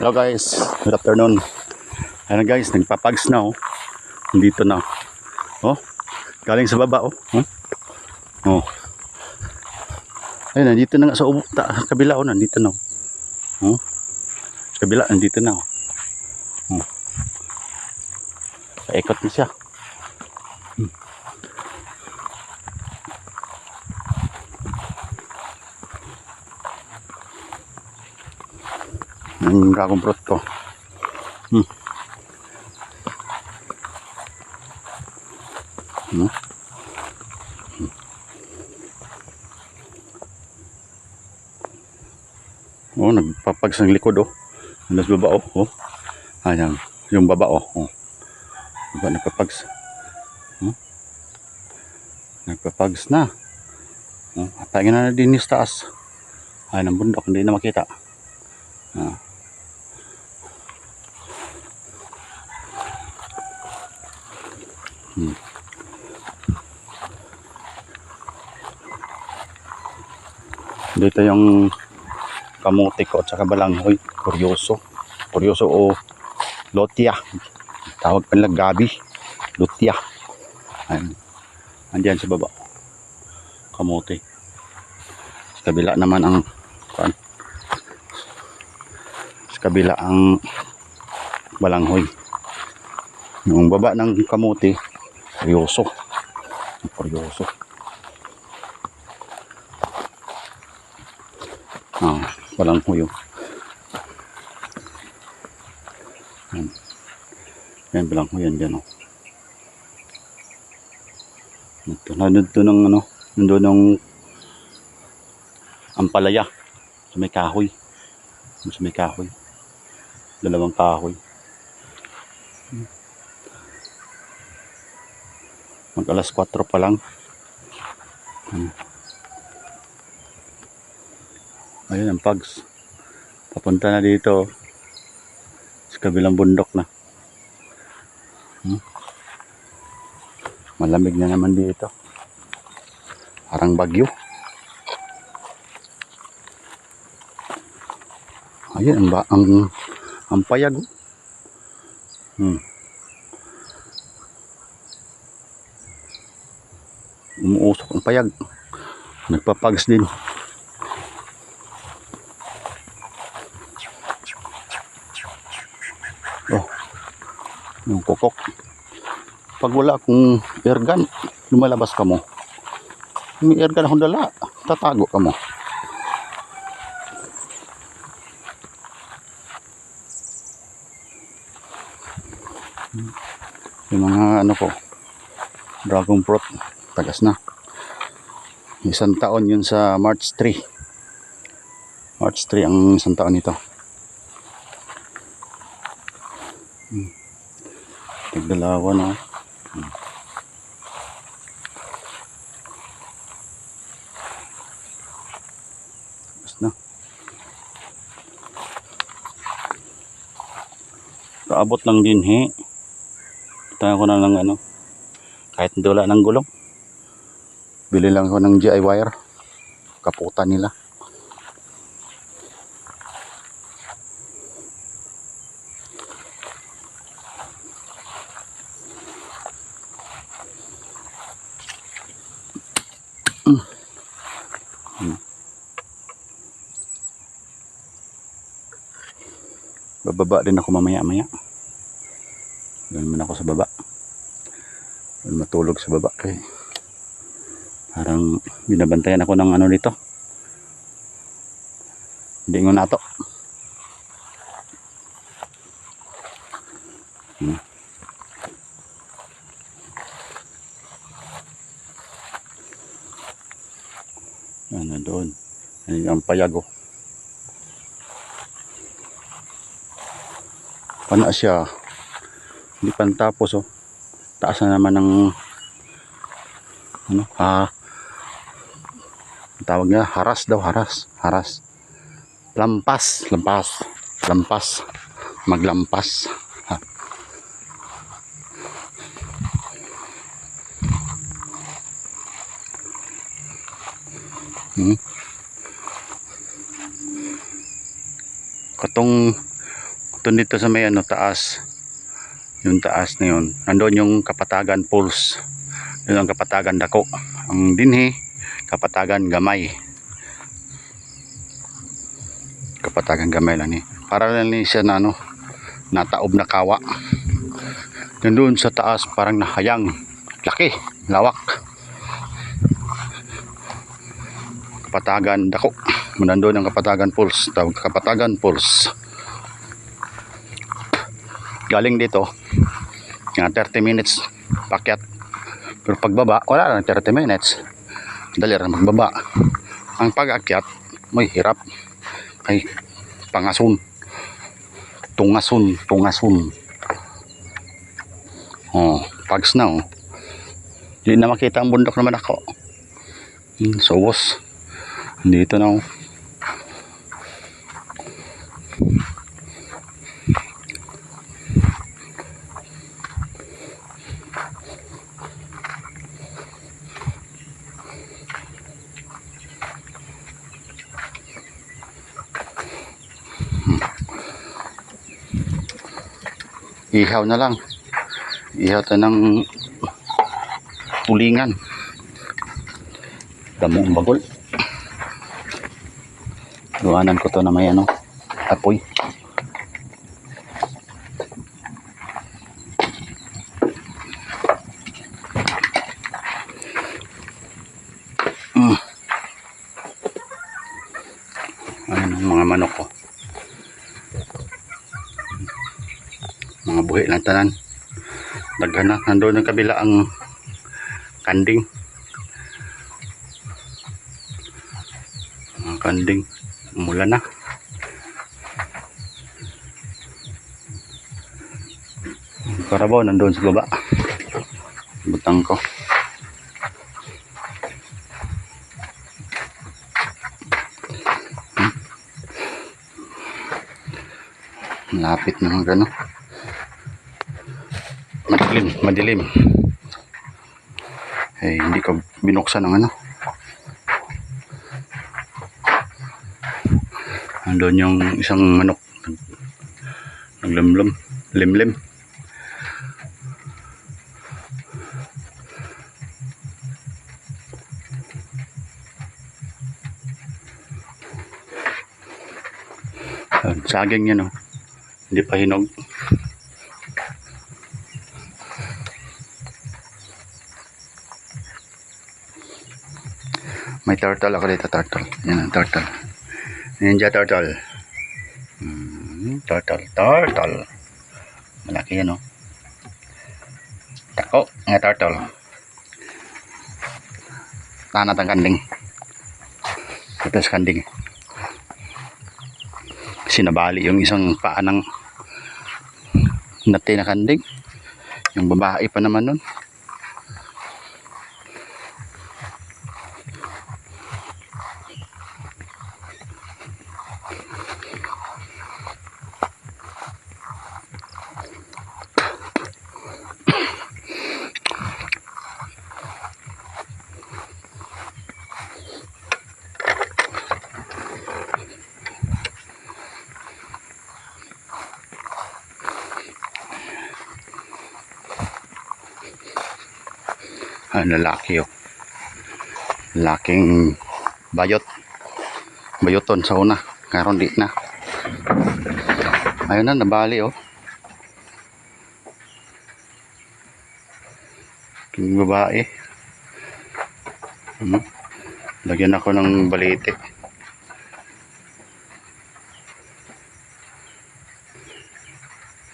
Hello guys, good afternoon. Ayan guys, nagpapags na oh. Dito na. Oh, galing sa baba oh. Oh. Ayun, nandito na nga sa kabila oh, nandito na. Oh. Sa kabila, nandito na oh. Oh. Paikot na siya. Ang dragon fruit ko. Oh, nagpapags ng likod oh. Nasa baba oh. Oh. Ayan, yung baba oh. Oh. Baba nagpapags. Nagpapags na. Oh, atay na din sa taas. Ayan ang bundok, hindi na makita. Dito yung kamuti ko at saka balanghoy. Kuryoso o lotia. Tawag pa nila gabi. Lotia. Ayan. Andiyan sa baba. Kamuti. Sa kabila naman ang sa kabila ang balanghoy. Yung baba ng kamuti, kuryoso. Kuryoso. Balanghoy. Yan balanghoy yan dyan oh. Ito, nandun ng ano, nandun ng ampalaya sa may kahoy. Sa may kahoy. Dalawang kahoy. Mag alas 4 pa lang. Ayun ang pags. Papunta na dito sa kabilang bundok na. Malamig na naman dito. Parang bagyo. Ayun ang payag. Umuusok ang payag. Nagpapags din. Oh, yung kokok. Pag wala akong airgun, lumalabas ka mo. May airgun akong dala, tatago ka mo. Yung mga ano ko, dragon fruit, tagas na. Isang taon yun sa March 3. March 3 ang isang taon nito. Tigdalawa na. Tapos na. Kaabot lang din Tayo ko na lang ano. Kahit hindi wala ng gulong. Bili lang ko ng GI wire. Kaputan nila. Bababa din ako mamaya-maya. Doon muna ako sa baba. Doon matulog sa baba kay parang binabantayan ako ng ano dito. Hindi ko na to. Ano doon? Ang payag oh. Pana siya. Hindi pa tapos oh. Taas na naman ng ano, tawag niya, haras daw, haras. Lampas. Maglampas. Katong Doon dito sa may ano, taas. Yung taas na yun. Nandoon yung Kapatagan Falls. Doon ang Kapatagan Dako. Ang dinhi, Kapatagan Gamay. Kapatagan Gamay lang ni. Para lang ni siya na ano, nataob na kawa. Nandoon sa taas parang nahayang. Laki, lawak. Kapatagan Dako. Nandoon ang Kapatagan Falls. Tawag Kapatagan Falls. Galing dito, 30 minutes pakyat. Pero pagbaba, wala lang 30 minutes. Dali lang magbaba. Ang pag-akyat, may hirap. Ay, pangasun. Tungasun. Oh, pags na oh. Hindi na makita ang bundok naman ako. Sowos. Dito na oh. Ihaw na lang. Ihaw tayo ng ulingan. Damong bagol. Luwanan ko to na may ano, apoy. Ayan ang mga manok ko. Mga buhi lang tanan. Daghan na. Nandoon ng kabila ang kanding. Mga kanding. Mula na. Karabaw nandoon sa baba. Butang ko. Malapit na mga gano. Madilim. Eh, hindi ko binuksan ang ano. Andun yung isang manok. Limlim. Saging yan oh. Hindi pa hinog. May turtle ako dito, turtle. Yan ang turtle. Ninja turtle. Turtle. Malaki yan, oh. Tako, nga turtle. Tanat ang kanding. Ito sa kanding. Sinabali yung isang paa ng nati na kanding. Yung babae pa naman nun. Lalaki oh. Laking bayoton sa una. Karon di na. Ayun na, nabali oh. Yung babae. Lagyan ako ng balite.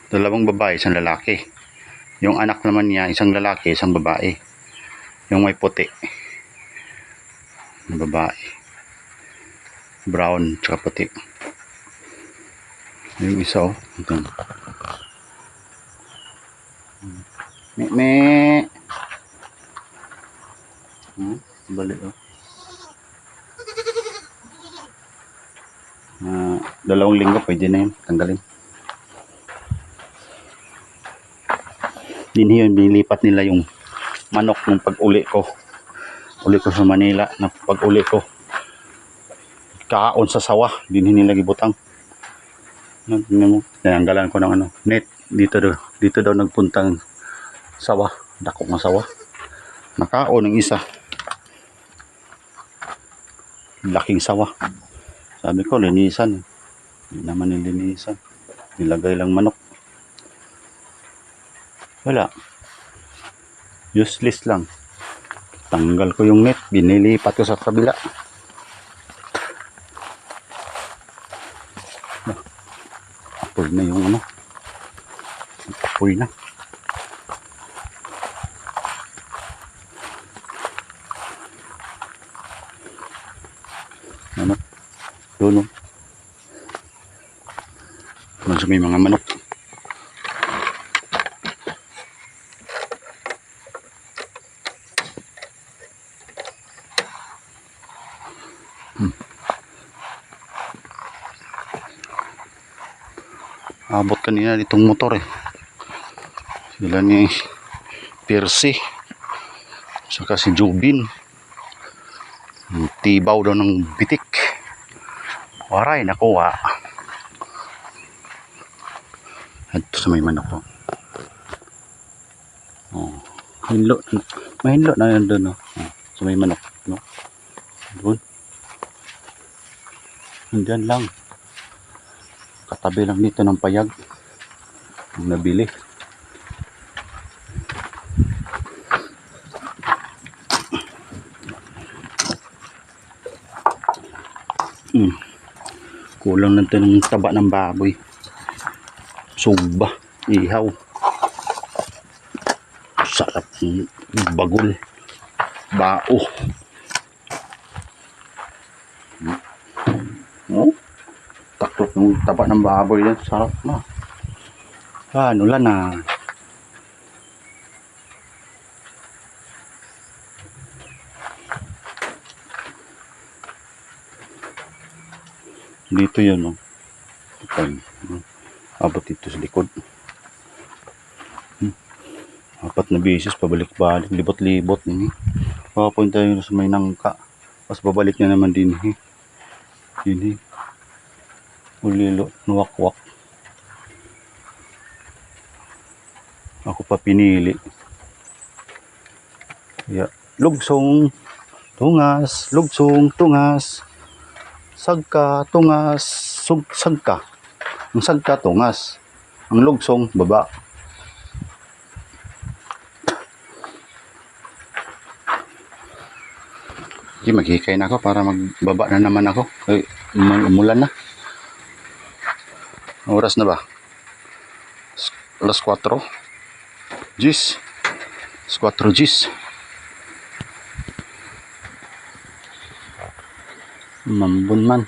Dalawang babae, isang lalaki. Yung anak naman niya, isang lalaki, isang babae. Yung may puti na babae, brown tsaka puti. Yung isa oh, ito. Bali oh. 2 linggo pwede na yun, tanggalin. Din yun, binilipat nila yung manok ng pag-uli ko. Uli ko sa Manila na pag-uli ko. Kaon sa sawa, din nila gibutang. Tinanggalan ko ng ano, net. Dito daw nagpuntang sawa. Dako nga sawa. Nakaon ng isa. Laking sawa. Sabi ko, linisan. Hindi naman nilinisan. Nilagay lang manok. Wala. Useless lang. Tanggal ko yung net. Binilipat ko sa kabila. Apoy na yung ano. Apoy na. Ano? Doon. Doon sa may mga manok. Abot kanina ditong motor eh. Sila ni Percy. Saka si Jubin. Tibaw daw ng bitik. Waray, nakuha. Ito sa may manok ko. Oh, hinlo. Mahinlo na yan doon. Oh. Sa may manok. No? Doon. Hanggang lang. Katabi lang dito ng payag. Ang nabili. Kulang na ito ng taba ng baboy. Sugba. Ihaw. Sarap ng bagol. Bao. Oh, taklop ng taba ng baboy yan. Sarap na. Ano lang na. Dito yun, oh. Abot dito sa likod. Apat na beses, pabalik-balik, libot-libot. Papunta yun sa may nangka. Tapos babalik na naman din. Yun, ulilo, nuwak-wak. Ako pa pinili. Yeah. Lugsong, tungas, lugsong, tungas. Sagka, tungas, sagka. Ang sagka, tungas. Ang lugsong, baba. Okay, maghikay na ako para magbaba na naman ako. Ay, umulan na. Oras na ba? Alas 4. Gis. Alas 4 gis. Mambun man.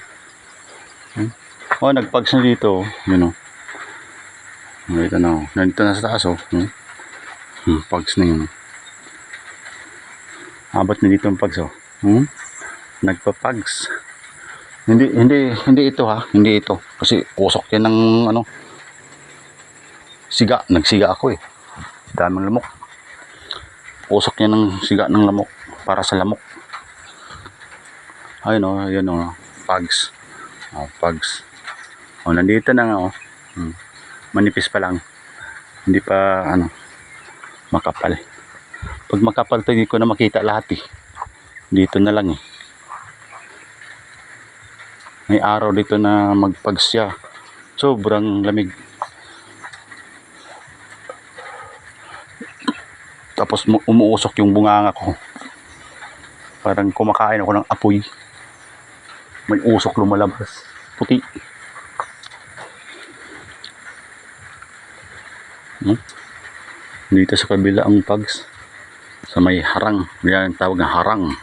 Oh, nagpags na dito. Yun o. Ito na o. Nandito na sa taas o. Pags na yun. Abot na dito ang pags o. Nagpapags. Hindi ito ha. Hindi ito. Kasi usok yan ng ano. Siga. Nagsiga ako eh. Daming lamok. Usok yan ng siga ng lamok. Para sa lamok. Ayun o, ayun o, pags. Pags. Nandito na nga o. Manipis pa lang. Hindi pa, makapal. Pag makapal to, hindi ko na makita lahat eh. Dito na lang eh. May araw dito na magpags siya. Sobrang lamig. Tapos umuusok yung bunganga ko. Parang kumakain ako ng apoy. May usok lumalabas. Puti. Dito sa kabila ang pags. Sa may harang. Yan tawag na harang.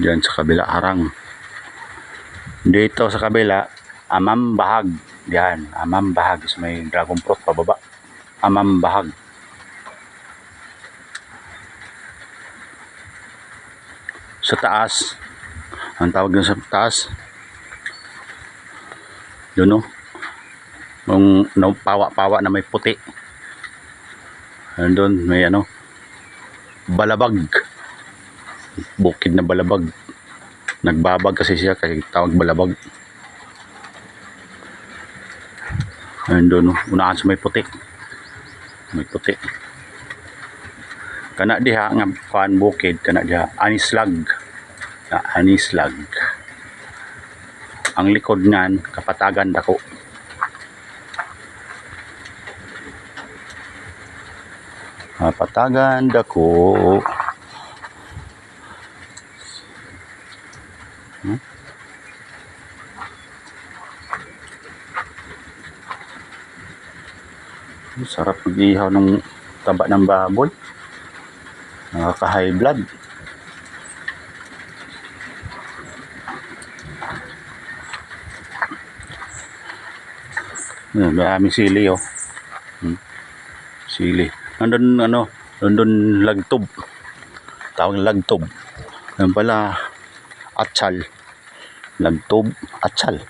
Diyan sa kabila harang. Dito sa kabila amambahag. Yan. Amambahag. Sa may dragon fruit pababa. Amambahag. Sa taas. Ang tawag na sa taas. Yun o. Yung pawa-pawa na may puti. Doon may balabag. Bukid na balabag. Nagbabag kasi siya kaya tawag balabag. Ayun doon, unahan sa may puti. May puti. Kana diha nga kuan bukid, kana diha Anislag. Anislag. Ang likod niyan Kapatagan dako. Kapatagan dako. Sarap mag-ihaw ng taba ng baboy. Nakaka-high blood. May aming sili oh. Sili. Nandun lagtob. Tawag lagtob. Yan pala atsal. Lagtob, atsal.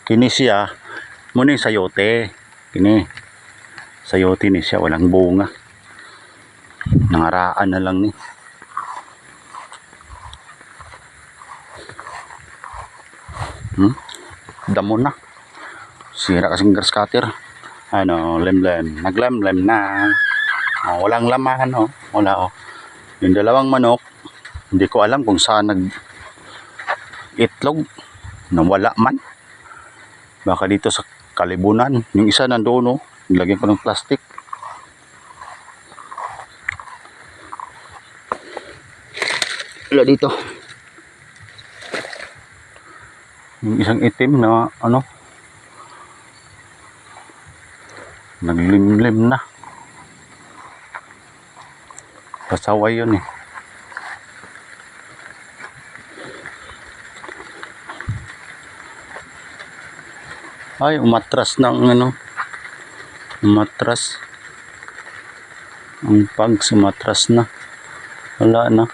Kini siya muna sayote. Kini sayote ni siya, walang bunga. Nangaraan na lang ni. Damo na. Sira kasing grass cutter. Lemlem. Naglemlem na. Walang laman Wala Yung dalawang manok, hindi ko alam kung saan itlog. Nawala man. Baka dito sa kalibunan. Yung isa nandoon nilagyan ko ng plastic. Wala dito. Yung isang itim na naglimlim na. Pasaway yun eh. Ay, umatras ng umatras. Ang pag sumatras na. Wala na.